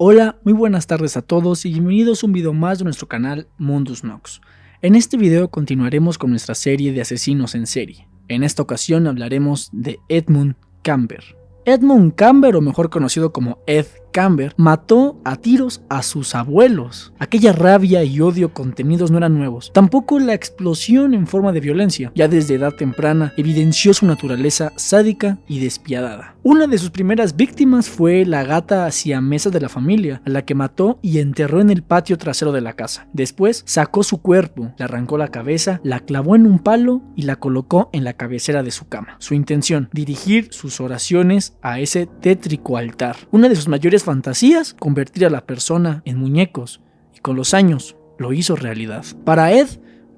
Hola, muy buenas tardes a todos y bienvenidos a un video más de nuestro canal Mundus Nox. En este video continuaremos con nuestra serie de asesinos en serie. En esta ocasión hablaremos de Edmund Kemper. Edmund Kemper, o mejor conocido como Ed Kemper, mató a tiros a sus abuelos. Aquella rabia y odio contenidos no eran nuevos, tampoco la explosión en forma de violencia. Ya desde edad temprana evidenció su naturaleza sádica y despiadada. Una de sus primeras víctimas fue la gata siamesa de la familia, a la que mató y enterró en el patio trasero de la casa. Después sacó su cuerpo, le arrancó la cabeza, la clavó en un palo y la colocó en la cabecera de su cama. Su intención: dirigir sus oraciones a ese tétrico altar. Una de sus mayores fantasías: convertir a la persona en muñecos, y con los años lo hizo realidad. Para Ed,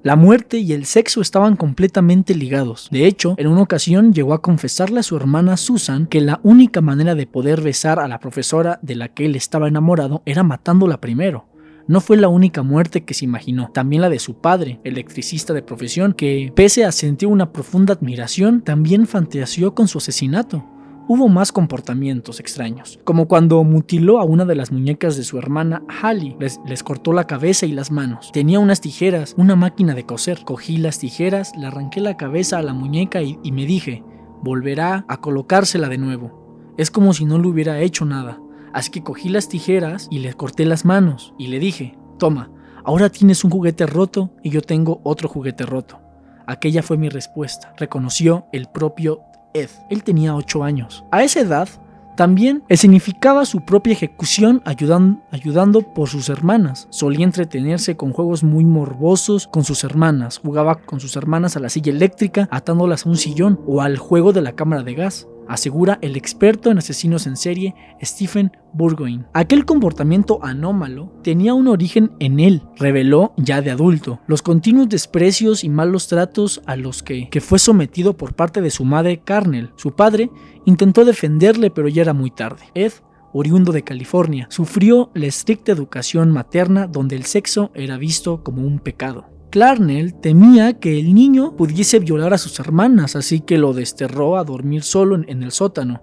la muerte y el sexo estaban completamente ligados. De hecho, en una ocasión llegó a confesarle a su hermana Susan que la única manera de poder besar a la profesora de la que él estaba enamorado era matándola primero. No fue la única muerte que se imaginó, también la de su padre, electricista de profesión, que pese a sentir una profunda admiración, también fantaseó con su asesinato. Hubo más comportamientos extraños, como cuando mutiló a una de las muñecas de su hermana Hallie, les cortó la cabeza y las manos. Tenía unas tijeras, una máquina de coser. Cogí las tijeras, le arranqué la cabeza a la muñeca y me dije: volverá a colocársela de nuevo. Es como si no le hubiera hecho nada. Así que cogí las tijeras y le corté las manos y le dije: toma, ahora tienes un juguete roto y yo tengo otro juguete roto. Aquella fue mi respuesta, reconoció el propio Ed. Él tenía 8 años. A esa edad, también significaba su propia ejecución ayudando por sus hermanas. Solía entretenerse con juegos muy morbosos con sus hermanas. Jugaba con sus hermanas a la silla eléctrica, atándolas a un sillón, o al juego de la cámara de gas, asegura el experto en asesinos en serie Stephen Burgoyne. Aquel comportamiento anómalo tenía un origen en él, reveló ya de adulto. Los continuos desprecios y malos tratos a los que fue sometido por parte de su madre Carnell. Su padre intentó defenderle, pero ya era muy tarde. Ed, oriundo de California, sufrió la estricta educación materna, donde el sexo era visto como un pecado. Carnell temía que el niño pudiese violar a sus hermanas, así que lo desterró a dormir solo en el sótano.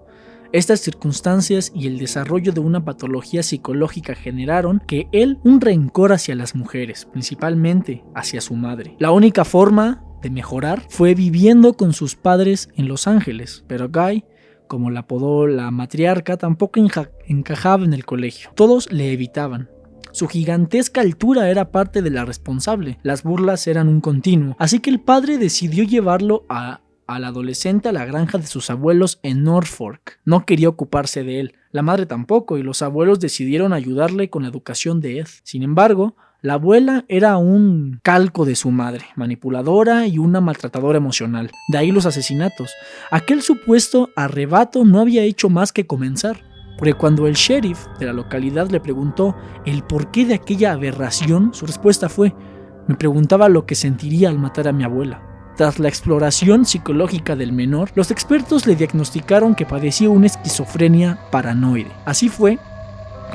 Estas circunstancias y el desarrollo de una patología psicológica generaron que él un rencor hacia las mujeres, principalmente hacia su madre. La única forma de mejorar fue viviendo con sus padres en Los Ángeles, pero Guy, como la apodó la matriarca, tampoco encajaba en el colegio. Todos le evitaban. Su gigantesca altura era parte de la responsable. Las burlas eran un continuo, así que el padre decidió llevarlo al adolescente a la granja de sus abuelos en Norfolk. No quería ocuparse de él, la madre tampoco, y los abuelos decidieron ayudarle con la educación de Ed. Sin embargo, la abuela era un calco de su madre, manipuladora y una maltratadora emocional. De ahí los asesinatos. Aquel supuesto arrebato no había hecho más que comenzar, porque cuando el sheriff de la localidad le preguntó el porqué de aquella aberración, su respuesta fue: me preguntaba lo que sentiría al matar a mi abuela. Tras la exploración psicológica del menor, los expertos le diagnosticaron que padecía una esquizofrenia paranoide. Así fue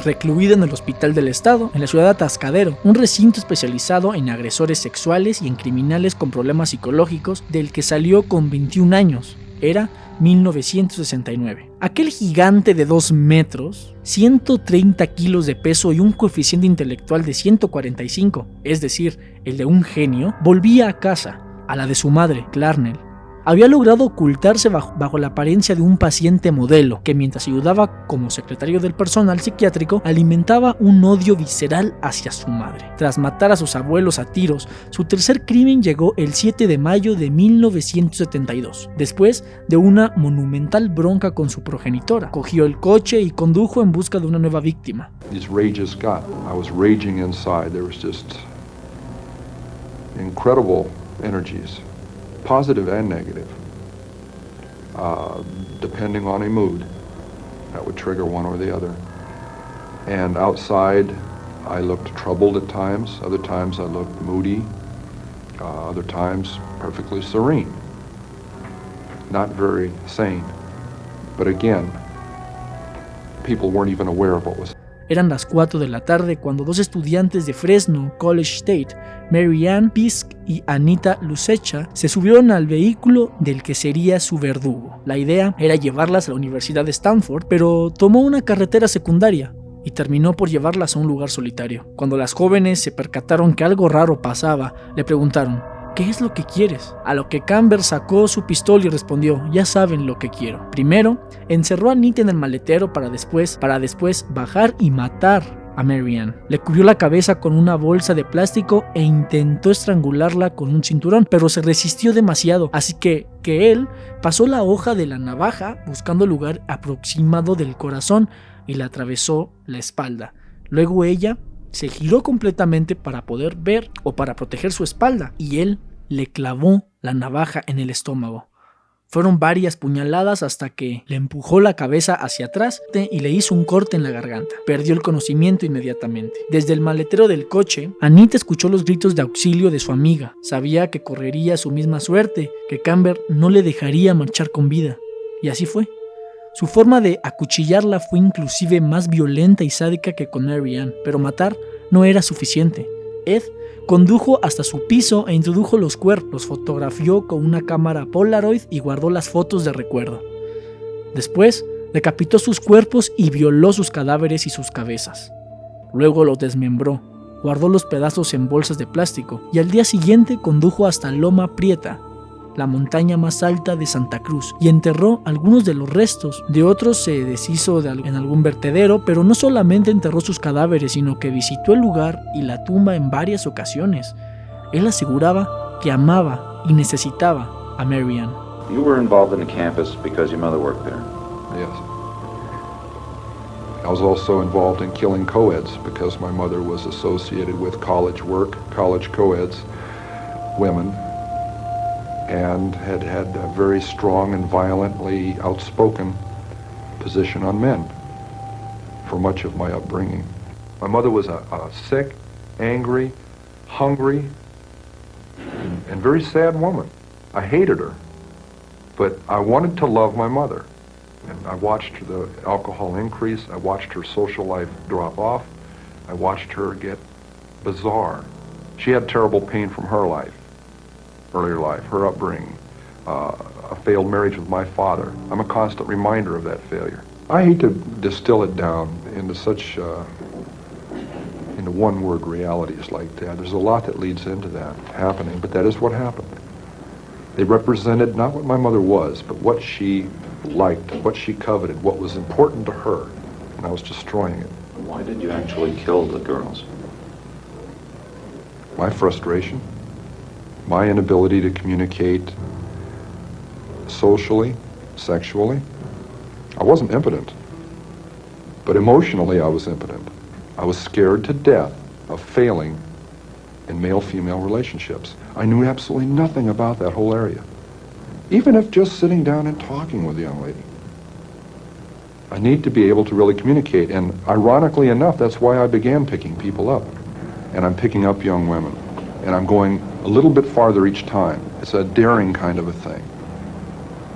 recluido en el hospital del estado, en la ciudad de Atascadero, un recinto especializado en agresores sexuales y en criminales con problemas psicológicos, del que salió con 21 años. Era 1969. Aquel gigante de 2 metros, 130 kilos de peso y un coeficiente intelectual de 145, es decir, el de un genio, volvía a casa, a la de su madre, Carnell. Había logrado ocultarse bajo la apariencia de un paciente modelo, que mientras ayudaba como secretario del personal psiquiátrico, alimentaba un odio visceral hacia su madre. Tras matar a sus abuelos a tiros, su tercer crimen llegó el 7 de mayo de 1972, después de una monumental bronca con su progenitora. Cogió el coche y condujo en busca de una nueva víctima. These rages got. I was raging inside. There was just incredible energies. Positive and negative, depending on a mood, that would trigger one or the other. And outside, I looked troubled at times. Other times I looked moody. Other times perfectly serene. Not very sane. But again, people weren't even aware of what was. Eran las 4 de la tarde cuando 2 estudiantes de Fresno College State, Mary Ann Pisk y Anita Lucecha, se subieron al vehículo del que sería su verdugo. La idea era llevarlas a la Universidad de Stanford, pero tomó una carretera secundaria y terminó por llevarlas a un lugar solitario. Cuando las jóvenes se percataron que algo raro pasaba, le preguntaron: ¿qué es lo que quieres? A lo que Kemper sacó su pistola y respondió: ya saben lo que quiero. Primero, encerró a Anita en el maletero para después bajar y matar a Marianne. Le cubrió la cabeza con una bolsa de plástico e intentó estrangularla con un cinturón, pero se resistió demasiado, así que él pasó la hoja de la navaja buscando el lugar aproximado del corazón y le atravesó la espalda. Luego ella se giró completamente para poder ver o para proteger su espalda y él le clavó la navaja en el estómago. Fueron varias puñaladas hasta que le empujó la cabeza hacia atrás y le hizo un corte en la garganta. Perdió el conocimiento inmediatamente. Desde el maletero del coche, Anita escuchó los gritos de auxilio de su amiga. Sabía que correría su misma suerte, que Kemper no le dejaría marchar con vida. Y así fue. Su forma de acuchillarla fue inclusive más violenta y sádica que con Marianne, pero matar no era suficiente. Ed condujo hasta su piso e introdujo los cuerpos, los fotografió con una cámara Polaroid y guardó las fotos de recuerdo. Después, decapitó sus cuerpos y violó sus cadáveres y sus cabezas. Luego los desmembró, guardó los pedazos en bolsas de plástico y al día siguiente condujo hasta Loma Prieta, la montaña más alta de Santa Cruz, y enterró algunos de los restos. De otros se deshizo en algún vertedero, pero no solamente enterró sus cadáveres, sino que visitó el lugar y la tumba en varias ocasiones. Él aseguraba que amaba y necesitaba a Marianne. You were involved in the campus because your mother worked there. Yes. I was also involved in killing co-eds because my mother was associated with college work, college co-eds, women, and had a very strong and violently outspoken position on men for much of my upbringing. My mother was a sick, angry, hungry, and very sad woman. I hated her, but I wanted to love my mother. And I watched the alcohol increase. I watched her social life drop off. I watched her get bizarre. She had terrible pain from her life. Earlier life, her upbringing, a failed marriage with my father. I'm a constant reminder of that failure. I hate to distill it down into such, into one-word realities like that. There's a lot that leads into that happening, but that is what happened. They represented not what my mother was, but what she liked, what she coveted, what was important to her, and I was destroying it. Why did you actually kill the girls? My frustration. My inability to communicate socially, sexually. I wasn't impotent, but emotionally I was impotent. I was scared to death of failing in male-female relationships. I knew absolutely nothing about that whole area, even if just sitting down and talking with a young lady. I need to be able to really communicate, and ironically enough, that's why I began picking people up. And I'm picking up young women, and I'm going a little bit farther each time. It's a daring kind of a thing.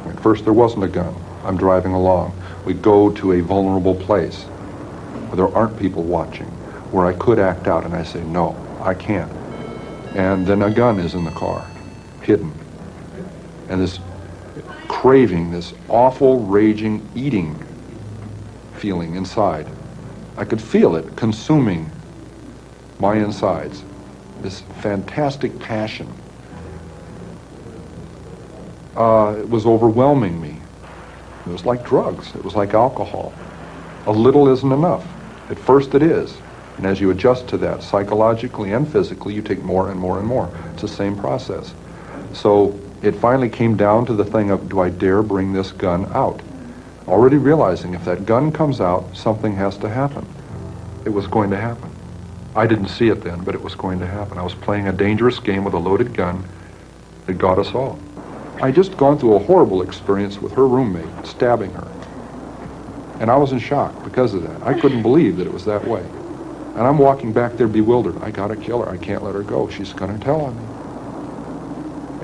At first there wasn't a gun. I'm driving along. We go to a vulnerable place where there aren't people watching, where I could act out, and I say, no, I can't. And then a gun is in the car, hidden. And this craving, this awful, raging, eating feeling inside. I could feel it consuming my insides. This fantastic passion. It was overwhelming me. It was like drugs. It was like alcohol. A little isn't enough. At first it is. And as you adjust to that psychologically and physically, you take more and more and more. It's the same process. So it finally came down to the thing of, do I dare bring this gun out? Already realizing if that gun comes out, something has to happen. It was going to happen. I didn't see it then, but it was going to happen. I was playing a dangerous game with a loaded gun that got us all. I just gone through a horrible experience with her roommate, stabbing her. And I was in shock because of that. I couldn't believe that it was that way. And I'm walking back there bewildered. I gotta kill her. I can't let her go. She's gonna tell on me.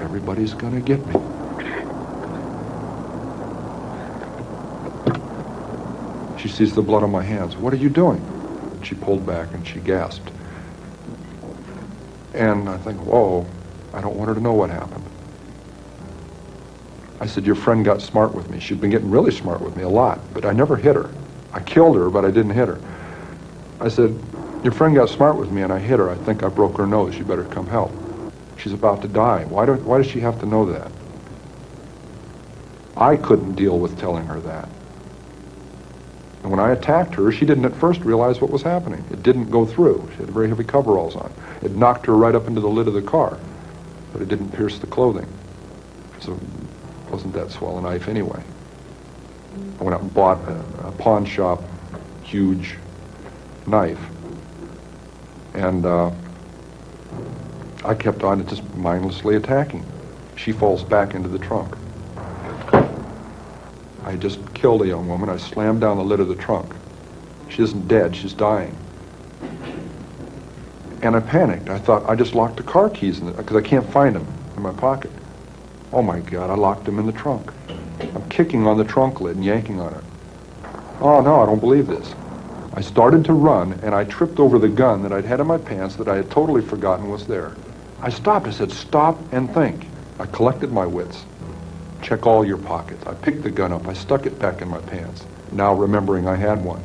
Everybody's gonna get me. She sees the blood on my hands. What are you doing? She pulled back and she gasped. And I think, whoa, I don't want her to know what happened. I said, your friend got smart with me. She'd been getting really smart with me a lot, but I never hit her. I killed her, but I didn't hit her. I said, your friend got smart with me and I hit her. I think I broke her nose. You better come help. She's about to die. Why does she have to know that? I couldn't deal with telling her that. And when I attacked her, she didn't at first realize what was happening. It didn't go through. She had very heavy coveralls on. It knocked her right up into the lid of the car, but it didn't pierce the clothing. So it wasn't that swell a knife anyway. I went out and bought a pawn shop huge knife. And I kept on just mindlessly attacking. She falls back into the trunk. I just killed a young woman. I slammed down the lid of the trunk. She isn't dead, she's dying. And I panicked. I thought I just locked the car keys because I can't find them in my pocket. Oh my God, I locked them in the trunk. I'm kicking on the trunk lid and yanking on it. Oh no, I don't believe this. I started to run and I tripped over the gun that I'd had in my pants that I had totally forgotten was there. I stopped. I said, stop and think. I collected my wits. Check all your pockets. I picked the gun up. I stuck it back in my pants, now remembering I had one.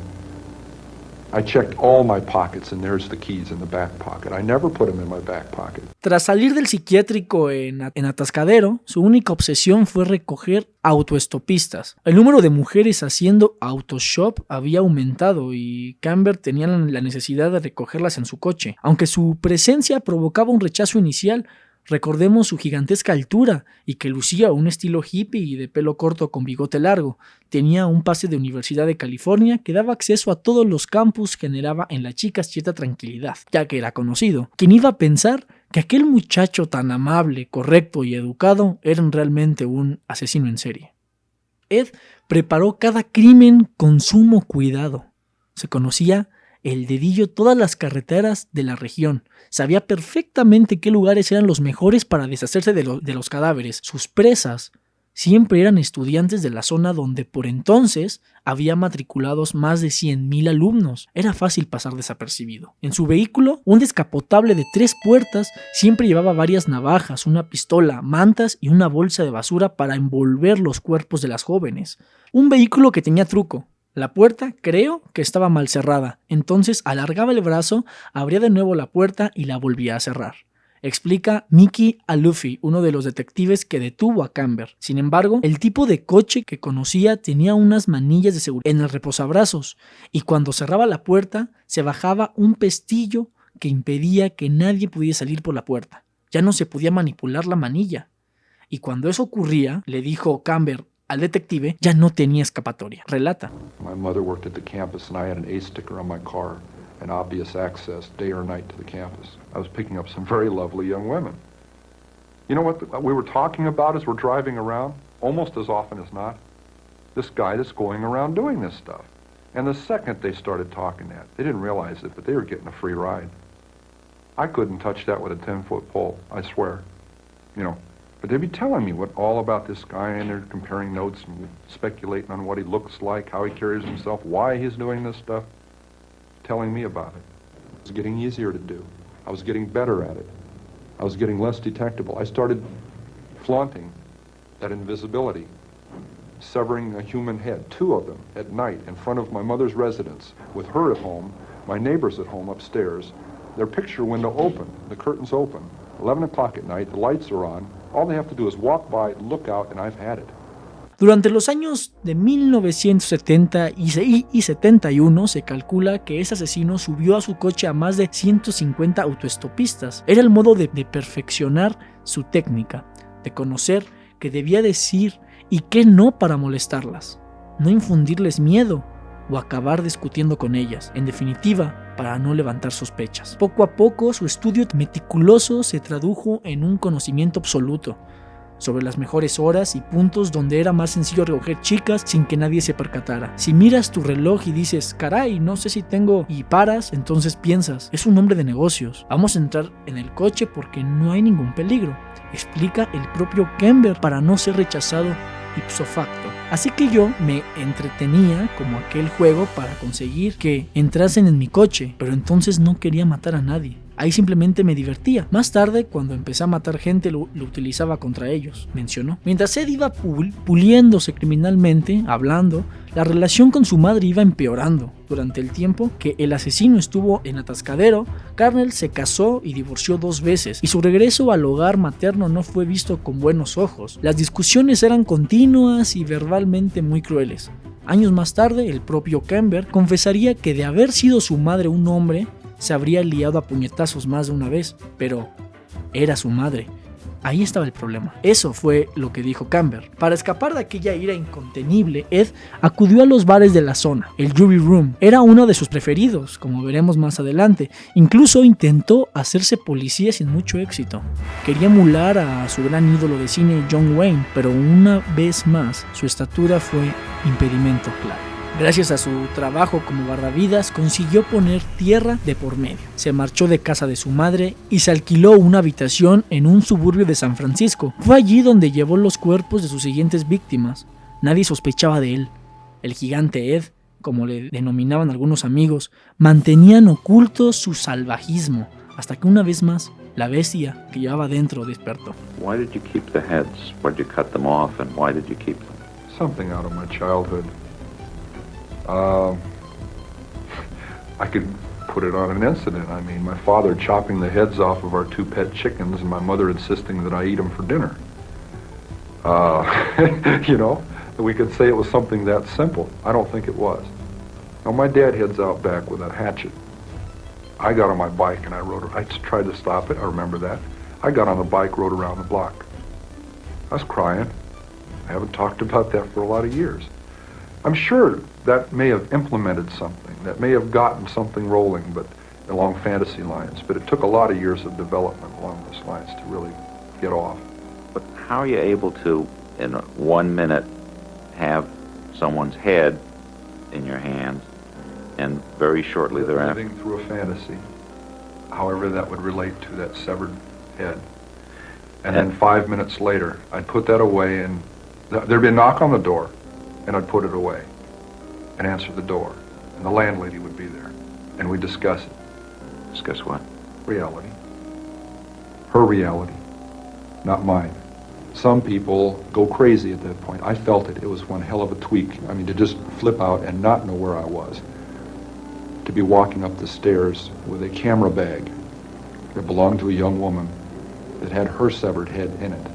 I checked all my pockets and there's the keys in the back pocket. I never put them in my back pocket. Tras salir del psiquiátrico en Atascadero, su única obsesión fue recoger autoestopistas. El número de mujeres haciendo autoshop había aumentado y Kemper tenía la necesidad de recogerlas en su coche. Aunque su presencia provocaba un rechazo inicial, recordemos su gigantesca altura y que lucía un estilo hippie y de pelo corto con bigote largo. Tenía un pase de Universidad de California que daba acceso a todos los campus, generaba en las chicas cierta tranquilidad, ya que era conocido. ¿Quién iba a pensar que aquel muchacho tan amable, correcto y educado era realmente un asesino en serie? Ed preparó cada crimen con sumo cuidado. Se conocía el dedillo todas las carreteras de la región. Sabía perfectamente qué lugares eran los mejores para deshacerse de los cadáveres. Sus presas siempre eran estudiantes de la zona donde por entonces había matriculados más de 100,000 alumnos. Era fácil pasar desapercibido. En su vehículo, un descapotable de 3 puertas, siempre llevaba varias navajas, una pistola, mantas y una bolsa de basura para envolver los cuerpos de las jóvenes. Un vehículo que tenía truco. La puerta, creo que estaba mal cerrada, entonces alargaba el brazo, abría de nuevo la puerta y la volvía a cerrar. Explica Mickey Alufi, uno de los detectives que detuvo a Kemper. Sin embargo, el tipo de coche que conocía tenía unas manillas de seguridad en el reposabrazos y cuando cerraba la puerta se bajaba un pestillo que impedía que nadie pudiera salir por la puerta. Ya no se podía manipular la manilla. Y cuando eso ocurría, le dijo Kemper al detective, ya no tenía escapatoria. Relata. My mother worked at the campus and I had an A sticker on my car and obvious access day or night to the campus. I was picking up some very lovely young women. You know what we were talking about as we're driving around? Almost as often as not. This guy that's going around doing this stuff. And the second they started talking that, they didn't realize it, but they were getting a free ride. I couldn't touch that with a 10-foot pole, I swear. You know, but they'd be telling me all about this guy, and they're comparing notes and speculating on what he looks like, how he carries himself, why he's doing this stuff, telling me about it. It was getting easier to do. I was getting better at it. I was getting less detectable. I started flaunting that invisibility, severing a human head, 2 of them, at night in front of my mother's residence, with her at home, my neighbors at home upstairs, their picture window open, the curtains open, 11 o'clock at night, the lights are on. All they have to do is walk by, look out, and I've had it. Durante los años de 1970 y 71 se calcula que ese asesino subió a su coche a más de 150 autoestopistas. Era el modo de perfeccionar su técnica, de conocer qué debía decir y qué no para molestarlas, no infundirles miedo o acabar discutiendo con ellas, en definitiva, para no levantar sospechas. Poco a poco, su estudio meticuloso se tradujo en un conocimiento absoluto sobre las mejores horas y puntos donde era más sencillo recoger chicas sin que nadie se percatara. Si miras tu reloj y dices, caray, no sé si tengo, y paras, entonces piensas, es un hombre de negocios. Vamos a entrar en el coche porque no hay ningún peligro, explica el propio Kemper para no ser rechazado ipso facto. Así que yo me entretenía como aquel juego para conseguir que entrasen en mi coche, pero entonces no quería matar a nadie. Ahí simplemente me divertía. Más tarde, cuando empecé a matar gente, lo utilizaba contra ellos, mencionó. Mientras Ed iba puliéndose criminalmente, hablando, la relación con su madre iba empeorando. Durante el tiempo que el asesino estuvo en Atascadero, Carnell se casó y divorció 2 veces, y su regreso al hogar materno no fue visto con buenos ojos. Las discusiones eran continuas y verbalmente muy crueles. Años más tarde, el propio Kemper confesaría que de haber sido su madre un hombre, se habría liado a puñetazos más de una vez, pero era su madre. Ahí estaba el problema. Eso fue lo que dijo Kemper. Para escapar de aquella ira incontenible, Ed acudió a los bares de la zona. El Jury Room era uno de sus preferidos, como veremos más adelante. Incluso intentó hacerse policía sin mucho éxito. Quería emular a su gran ídolo de cine John Wayne, pero una vez más su estatura fue impedimento claro. Gracias a su trabajo como guardavidas, consiguió poner tierra de por medio. Se marchó de casa de su madre y se alquiló una habitación en un suburbio de San Francisco. Fue allí donde llevó los cuerpos de sus siguientes víctimas. Nadie sospechaba de él. El gigante Ed, como le denominaban algunos amigos, mantenían oculto su salvajismo, hasta que una vez más, la bestia que llevaba dentro despertó. Why did you keep the heads? Why did you cut them off and why did you keep them? Something out of my childhood. I could put it on an incident. I mean, my father chopping the heads off of our 2 pet chickens and my mother insisting that I eat them for dinner. You know, we could say it was something that simple. I don't think it was. Now, my dad heads out back with a hatchet. I got on my bike and I tried to stop it. I remember that. I got on the bike, rode around the block. I was crying. I haven't talked about that for a lot of years. I'm sure that may have implemented something, that may have gotten something rolling, but along fantasy lines, but it took a lot of years of development along those lines to really get off. But how are you able to, in 1 minute, have someone's head in your hands and very shortly thereafter? Living through a fantasy, however that would relate to that severed head. And then 5 minutes later, I'd put that away and there'd be a knock on the door. And I'd put it away and answer the door. And the landlady would be there. And we'd discuss it. Discuss what? Reality. Her reality, not mine. Some people go crazy at that point. I felt it. It was one hell of a tweak. I mean, to just flip out and not know where I was. To be walking up the stairs with a camera bag that belonged to a young woman that had her severed head in it.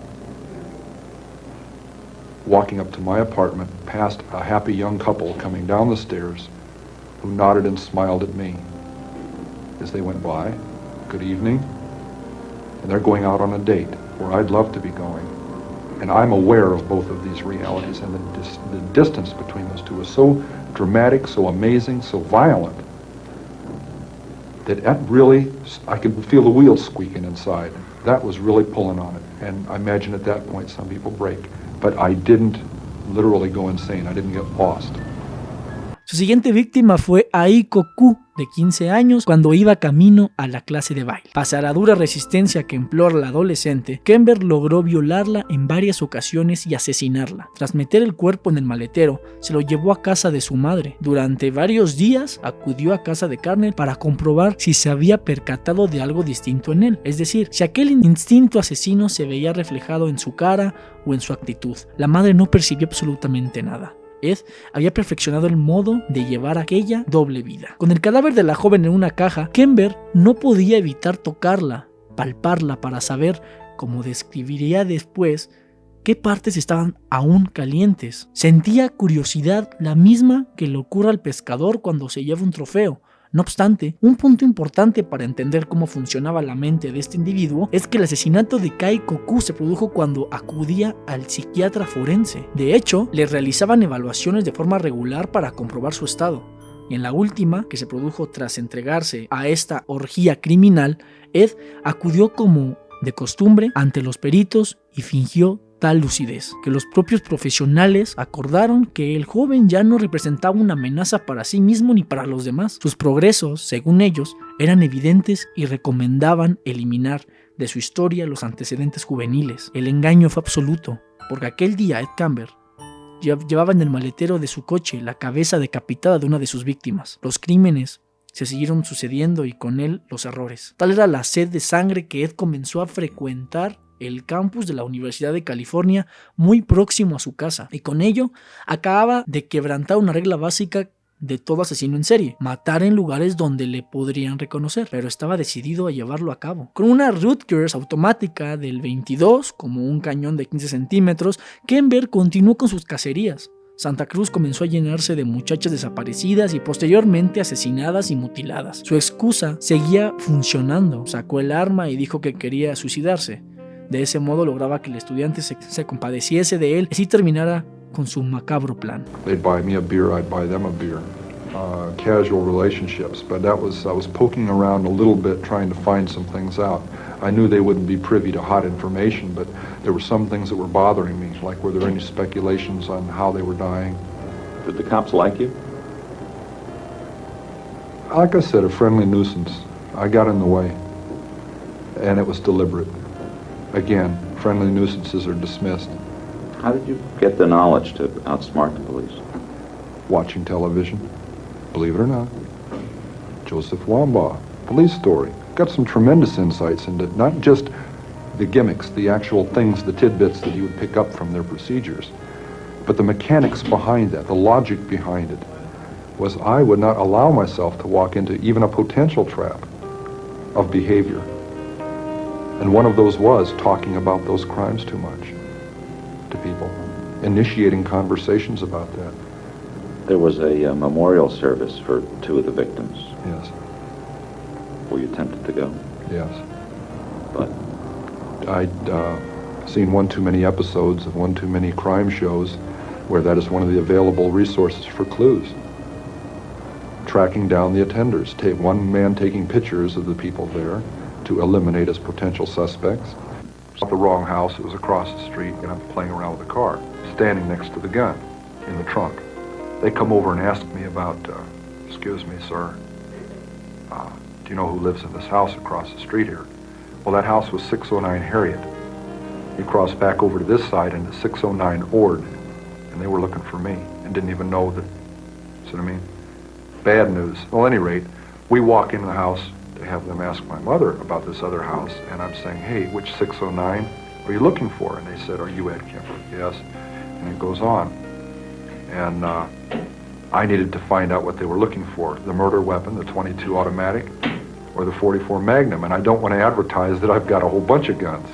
Walking up to my apartment, past a happy young couple coming down the stairs who nodded and smiled at me as they went by. Good evening. And they're going out on a date where I'd love to be going. And I'm aware of both of these realities, and the distance between those two is so dramatic, so amazing, so violent, that really, I could feel the wheels squeaking inside. That was really pulling on it. And I imagine at that point some people break. But I didn't literally go insane. I didn't get lost. Su siguiente víctima fue Aiko Ku, de 15 años, cuando iba camino a la clase de baile. Pese a la dura resistencia que implora la adolescente, Kemper logró violarla en varias ocasiones y asesinarla. Tras meter el cuerpo en el maletero, se lo llevó a casa de su madre. Durante varios días acudió a casa de Carnell para comprobar si se había percatado de algo distinto en él, es decir, si aquel instinto asesino se veía reflejado en su cara o en su actitud. La madre no percibió absolutamente nada. Ed había perfeccionado el modo de llevar aquella doble vida. Con el cadáver de la joven en una caja, Kemper no podía evitar tocarla, palparla para saber, como describiría después, qué partes estaban aún calientes. Sentía curiosidad, la misma que le ocurre al pescador cuando se lleva un trofeo. No obstante, un punto importante para entender cómo funcionaba la mente de este individuo es que el asesinato de Aiko Ku se produjo cuando acudía al psiquiatra forense. De hecho, le realizaban evaluaciones de forma regular para comprobar su estado. Y en la última, que se produjo tras entregarse a esta orgía criminal, Ed acudió como de costumbre ante los peritos y fingió tal lucidez, que los propios profesionales acordaron que el joven ya no representaba una amenaza para sí mismo ni para los demás. Sus progresos, según ellos, eran evidentes y recomendaban eliminar de su historia los antecedentes juveniles. El engaño fue absoluto, porque aquel día Ed Kemper llevaba en el maletero de su coche la cabeza decapitada de una de sus víctimas. Los crímenes se siguieron sucediendo y con él los errores. Tal era la sed de sangre que Ed comenzó a frecuentar el campus de la Universidad de California muy próximo a su casa, y con ello acababa de quebrantar una regla básica de todo asesino en serie: matar en lugares donde le podrían reconocer, pero estaba decidido a llevarlo a cabo. Con una Rutgers automática del 22, como un cañón de 15 centímetros, Kemper continuó con sus cacerías. Santa Cruz comenzó a llenarse de muchachas desaparecidas y posteriormente asesinadas y mutiladas. Su excusa seguía funcionando: sacó el arma y dijo que quería suicidarse. De ese modo lograba que el estudiante se compadeciese de él y así terminara con su macabro plan. They'd buy me a beer, I'd buy them a beer. Casual relationships, but I was poking around a little bit trying to find some things out. I knew they wouldn't be privy to hot information, but there were some things that were bothering me, like were there any speculations on how they were dying. Did the cops like you? Like I said, a friendly nuisance. I got in the way, and it was deliberate. Again, friendly nuisances are dismissed. How did you get the knowledge to outsmart the police? Watching television, believe it or not. Joseph Wambaugh, police story. Got some tremendous insights into not just the gimmicks, the actual things, the tidbits that he would pick up from their procedures, but the mechanics behind that, the logic behind it, was I would not allow myself to walk into even a potential trap of behavior. And one of those was talking about those crimes too much to people, initiating conversations about that. There was a memorial service for 2 of the victims. Yes. Were you tempted to go? Yes. But I'd seen one too many episodes of one too many crime shows where that is one of the available resources for clues. Tracking down the attenders, one man taking pictures of the people there to eliminate as potential suspects. At the wrong house, it was across the street, and I'm playing around with the car, standing next to the gun in the trunk. They come over and ask me about, excuse me, sir, do you know who lives in this house across the street here? Well, that house was 609 Harriet. You cross back over to this side into 609 Ord, and they were looking for me and didn't even know that, see what I mean? Bad news. Well, at any rate, we walk into the house to have them ask my mother about this other house, and I'm saying, hey, which 609 are you looking for? And they said, are you Ed Kemper? Yes. And it goes on. And I needed to find out what they were looking for, the murder weapon, the .22 automatic, or the .44 Magnum, and I don't want to advertise that I've got a whole bunch of guns.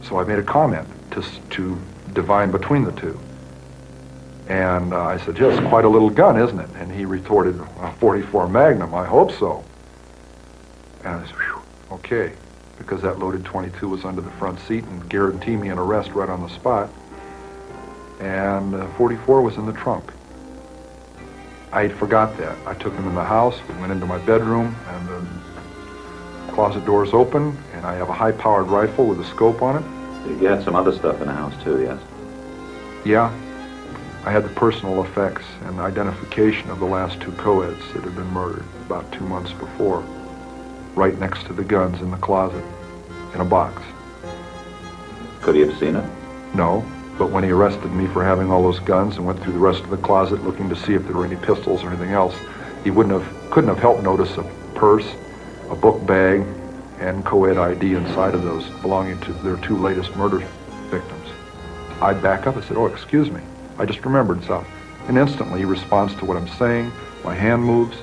So I made a comment to divine between the two. And I said, yes, quite a little gun, isn't it? And he retorted, a .44 Magnum, I hope so. And I said, whew, okay, because that loaded .22 was under the front seat and guaranteed me an arrest right on the spot. And .44 was in the trunk. I forgot that. I took him in the house, we went into my bedroom, and the closet doors open, and I have a high-powered rifle with a scope on it. you had some other stuff in the house too, yes? Yeah. I had the personal effects and identification of the last 2 co-eds that had been murdered about 2 months before, right next to the guns in the closet, in a box. Could he have seen it? No, but when he arrested me for having all those guns and went through the rest of the closet looking to see if there were any pistols or anything else, he couldn't have helped notice a purse, a book bag, and co-ed ID inside of those belonging to their 2 latest murder victims. I'd back up and said, oh, excuse me. I just remembered something. And instantly he responds to what I'm saying. My hand moves.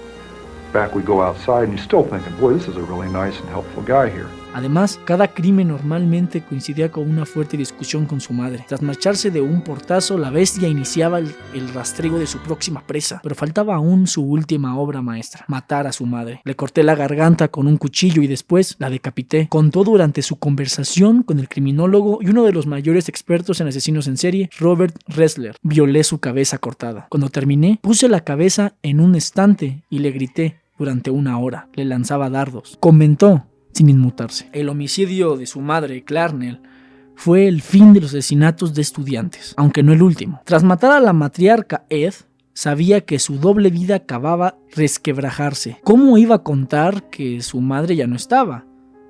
Back we go outside, and he's still thinking, boy, this is a really nice and helpful guy here. Además, cada crimen normalmente coincidía con una fuerte discusión con su madre. Tras marcharse de un portazo, la bestia iniciaba el rastreo de su próxima presa, pero faltaba aún su última obra maestra: matar a su madre. Le corté la garganta con un cuchillo y después la decapité. Contó durante su conversación con el criminólogo y uno de los mayores expertos en asesinos en serie, Robert Ressler. Violé su cabeza cortada. Cuando terminé, puse la cabeza en un estante y le grité durante 1 hora. Le lanzaba dardos. Comentó, sin inmutarse: el homicidio de su madre, Clarnell, fue el fin de los asesinatos de estudiantes, aunque no el último. Tras matar a la matriarca Ed, sabía que su doble vida acababa resquebrajarse. ¿Cómo iba a contar que su madre ya no estaba?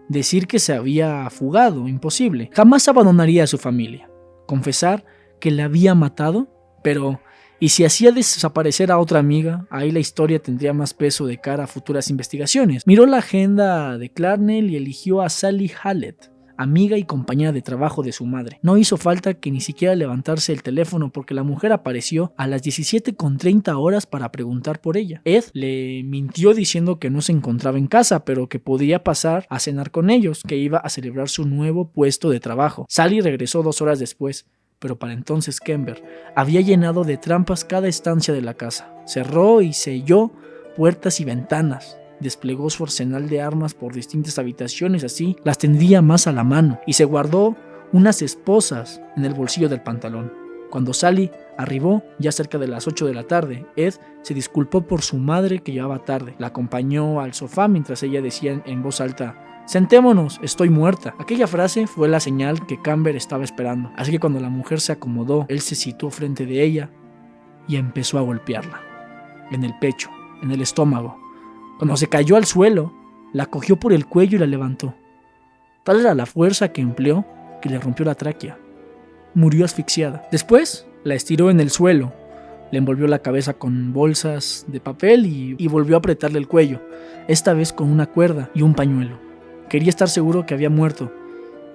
Decir que se había fugado, imposible. Jamás abandonaría a su familia. Confesar que la había matado, pero ¿y si hacía desaparecer a otra amiga? Ahí la historia tendría más peso de cara a futuras investigaciones. Miró la agenda de Clarnell y eligió a Sally Hallett, amiga y compañera de trabajo de su madre. No hizo falta que ni siquiera levantarse el teléfono porque la mujer apareció a las 17:30 para preguntar por ella. Ed le mintió diciendo que no se encontraba en casa, pero que podía pasar a cenar con ellos, que iba a celebrar su nuevo puesto de trabajo. Sally regresó 2 horas después, pero para entonces Kemper había llenado de trampas cada estancia de la casa. Cerró y selló puertas y ventanas. Desplegó su arsenal de armas por distintas habitaciones, así las tendría más a la mano, y se guardó unas esposas en el bolsillo del pantalón. Cuando Sally arribó, ya cerca de las 8 de la tarde, Ed se disculpó por su madre que llegaba tarde. La acompañó al sofá mientras ella decía en voz alta: «Sentémonos, estoy muerta». Aquella frase fue la señal que Kemper estaba esperando, así que cuando la mujer se acomodó, él se situó frente de ella y empezó a golpearla. En el pecho, en el estómago. Cuando se cayó al suelo, la cogió por el cuello y la levantó. Tal era la fuerza que empleó que le rompió la tráquea. Murió asfixiada. Después la estiró en el suelo, le envolvió la cabeza con bolsas de papel y volvió a apretarle el cuello, esta vez con una cuerda y un pañuelo. Quería estar seguro que había muerto.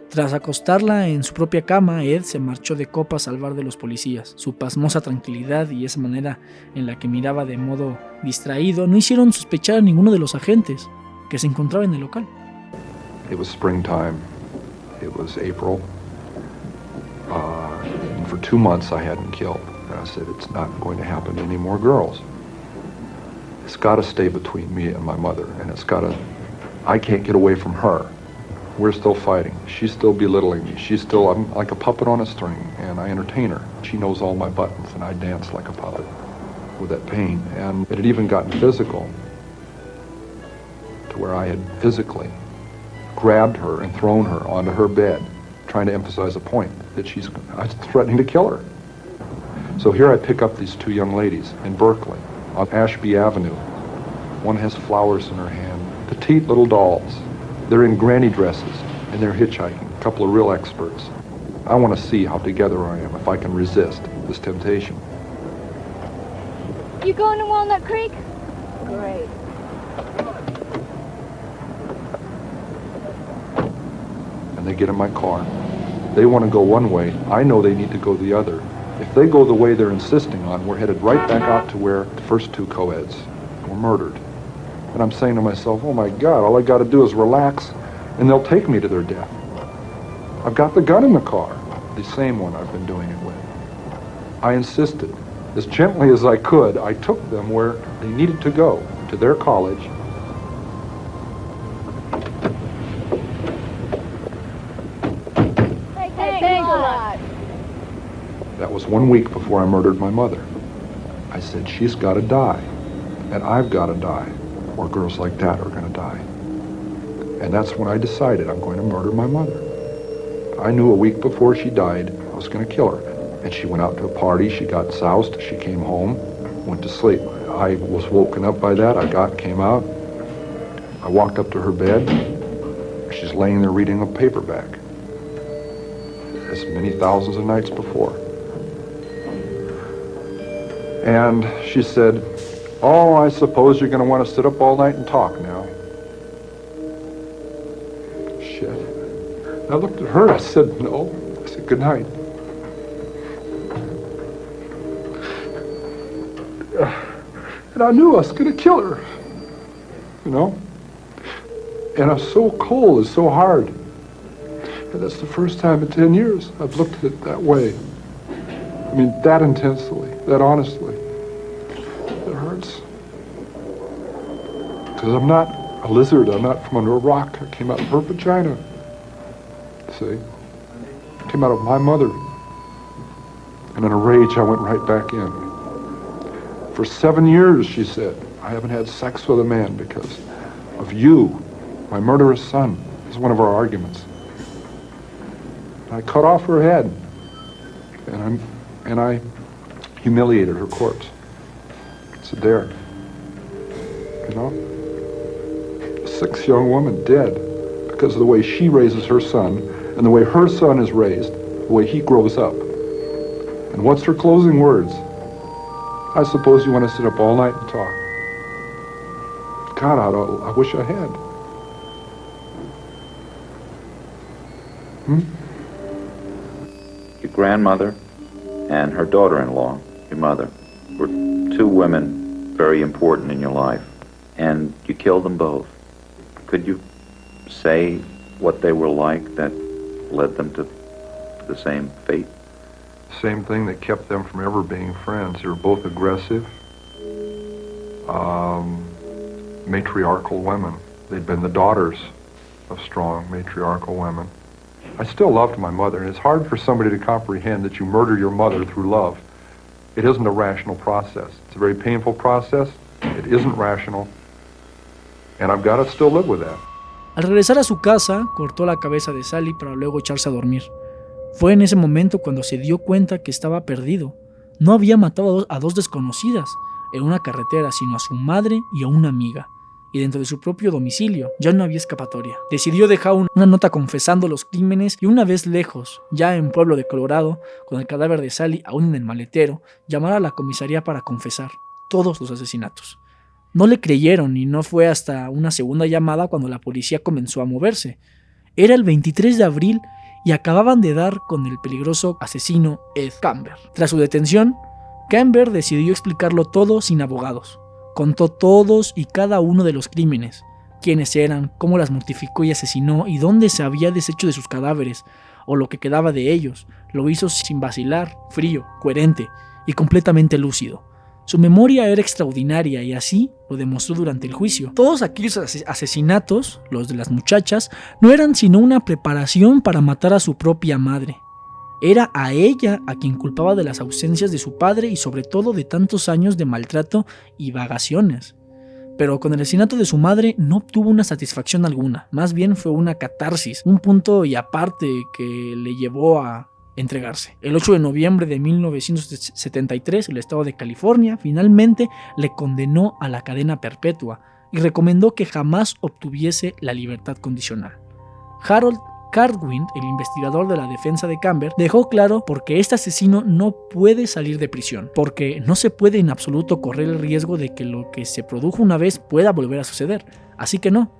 Tras acostarla en su propia cama, Ed se marchó de copas al bar de los policías. Su pasmosa tranquilidad y esa manera en la que miraba de modo distraído no hicieron sospechar a ninguno de los agentes que se encontraba en el local. It was springtime. It was April. And for 2 months I hadn't killed. And I said, it's not going to happen to any more girls. It's got to stay between me and my mother. And I can't get away from her. We're still fighting. She's still belittling me. I'm like a puppet on a string, and I entertain her. She knows all my buttons, and I dance like a puppet with that pain. And it had even gotten physical, to where I had physically grabbed her and thrown her onto her bed, trying to emphasize a point that I was threatening to kill her. So here I pick up these 2 young ladies in Berkeley on Ashby Avenue. One has flowers in her hand, petite little dolls. They're in granny dresses, and they're hitchhiking, a couple of real experts. I want to see how together I am, if I can resist this temptation. You going to Walnut Creek? Great. And they get in my car. They want to go one way. I know they need to go the other. If they go the way they're insisting on, we're headed right back out to where the first 2 co-eds were murdered. And I'm saying to myself, oh my God, all I got to do is relax, and they'll take me to their death. I've got the gun in the car, the same one I've been doing it with. I insisted. As gently as I could, I took them where they needed to go, to their college. Thanks a lot. That was 1 week before I murdered my mother. I said, she's got to die, and I've got to die, or girls like that are going to die. And that's when I decided I'm going to murder my mother. I knew a week before she died, I was going to kill her. And she went out to a party, she got soused, she came home, went to sleep. I was woken up by that, came out. I walked up to her bed. She's laying there reading a paperback, as many thousands of nights before. And she said, oh, I suppose you're going to want to sit up all night and talk now. Shit. I looked at her, I said, no. I said, good night. And I knew I was going to kill her, you know? And I was so cold and so hard. And that's the first time in 10 years I've looked at it that way. I mean, that intensely, that honestly. It hurts. Because I'm not a lizard, I'm not from under a rock. I came out of her vagina. See? I came out of my mother. And in a rage, I went right back in. For 7 years, she said, I haven't had sex with a man because of you, my murderous son. This is one of our arguments. And I cut off her head, and I humiliated her corpse. So there, you know, a 6 young woman dead because of the way she raises her son and the way her son is raised, the way he grows up. And what's her closing words? I suppose you want to sit up all night and talk. God, I wish I had. Your grandmother and her daughter-in-law, your mother, were two women very important in your life, and you killed them both. Could you say what they were like that led them to the same fate? Same thing that kept them from ever being friends. They were both aggressive, matriarchal women. They'd been the daughters of strong matriarchal women. I still loved my mother, and it's hard for somebody to comprehend that you murder your mother through love. It isn't a rational process. It's a very painful process. It isn't rational, and I've got to still live with that. Al regresar a su casa, cortó la cabeza de Sally para luego echarse a dormir. Fue en ese momento cuando se dio cuenta que estaba perdido. No había matado a dos desconocidas en una carretera, sino a su madre y a una amiga. Y dentro de su propio domicilio ya no había escapatoria. Decidió dejar una nota confesando los crímenes y una vez lejos, ya en Pueblo de Colorado, con el cadáver de Sally aún en el maletero, llamar a la comisaría para confesar todos los asesinatos. No le creyeron y no fue hasta una segunda llamada cuando la policía comenzó a moverse. Era el 23 de abril y acababan de dar con el peligroso asesino Ed Kemper. Tras su detención, Kemper decidió explicarlo todo sin abogados. Contó todos y cada uno de los crímenes, quiénes eran, cómo las mortificó y asesinó y dónde se había deshecho de sus cadáveres o lo que quedaba de ellos. Lo hizo sin vacilar, frío, coherente y completamente lúcido. Su memoria era extraordinaria y así lo demostró durante el juicio. Todos aquellos asesinatos, los de las muchachas, no eran sino una preparación para matar a su propia madre. Era a ella a quien culpaba de las ausencias de su padre y sobre todo de tantos años de maltrato y vagaciones. Pero con el asesinato de su madre no obtuvo una satisfacción alguna, más bien fue una catarsis, un punto y aparte que le llevó a entregarse. El 8 de noviembre de 1973, el estado de California finalmente le condenó a la cadena perpetua y recomendó que jamás obtuviese la libertad condicional. Harold Cartwind, el investigador de la defensa de Kemper, dejó claro porque este asesino no puede salir de prisión, porque no se puede en absoluto correr el riesgo de que lo que se produjo una vez pueda volver a suceder. Así que no,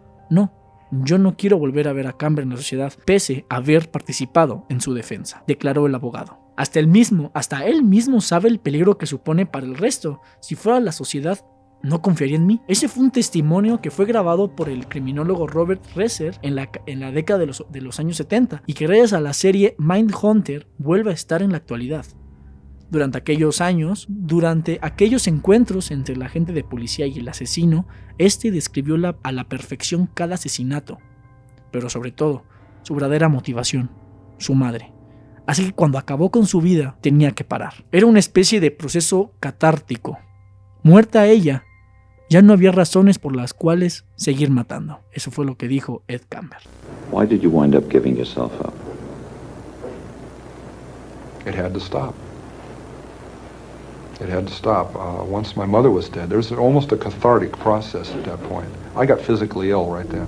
yo no quiero volver a ver a Kemper en la sociedad, pese a haber participado en su defensa, declaró el abogado. Hasta él mismo sabe el peligro que supone para el resto. Si fuera la sociedad, no confiaría en mí. Ese fue un testimonio que fue grabado por el criminólogo Robert Reser en la década de los años 70 y que gracias a la serie Mindhunter vuelve a estar en la actualidad. Durante aquellos años, durante aquellos encuentros entre el agente de policía y el asesino, describió a la perfección cada asesinato, pero sobre todo, su verdadera motivación, su madre. Así que cuando acabó con su vida, tenía que parar. Era una especie de proceso catártico. Muerta ella, ya no había razones por las cuales seguir matando. Eso fue lo que dijo Ed Kemper. Why did you wind up giving yourself up? It had to stop. It had to stop. Once my mother was dead, there's almost a cathartic process at that point. I got physically ill right then,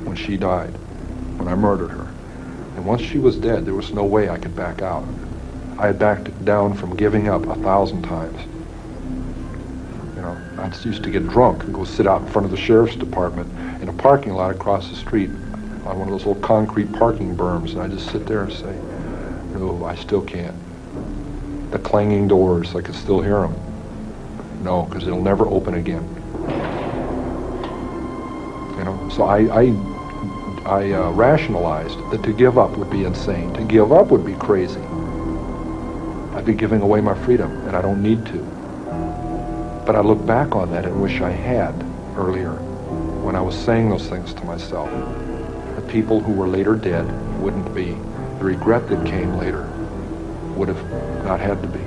when she died, when I murdered her. And once she was dead, there was no way I could back out. I had backed down from giving up 1,000 times. You know, I used to get drunk and go sit out in front of the sheriff's department in a parking lot across the street on one of those little concrete parking berms, and I just sit there and say, no, I still can't. The clanging doors, I could still hear them. No, because it'll never open again. You know, so I rationalized that to give up would be insane. To give up would be crazy. I'd be giving away my freedom, and I don't need to. But I look back on that and wish I had earlier, when I was saying those things to myself. The people who were later dead wouldn't be. The regret that came later would have not had to be.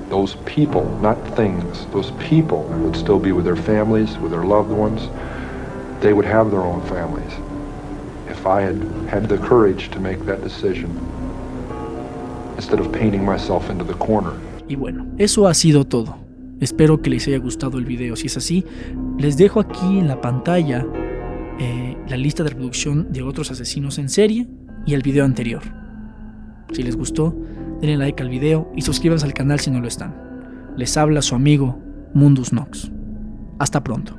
Those people, not things, those people would still be with their families, with their loved ones. They would have their own families. If I had had the courage to make that decision, instead of painting myself into the corner. Y bueno, eso ha sido todo. Espero que les haya gustado el video. Si es así, les dejo aquí en la pantalla la lista de reproducción de otros asesinos en serie y el video anterior. Si les gustó, denle like al video y suscríbanse al canal si no lo están. Les habla su amigo Mundus Nox. Hasta pronto.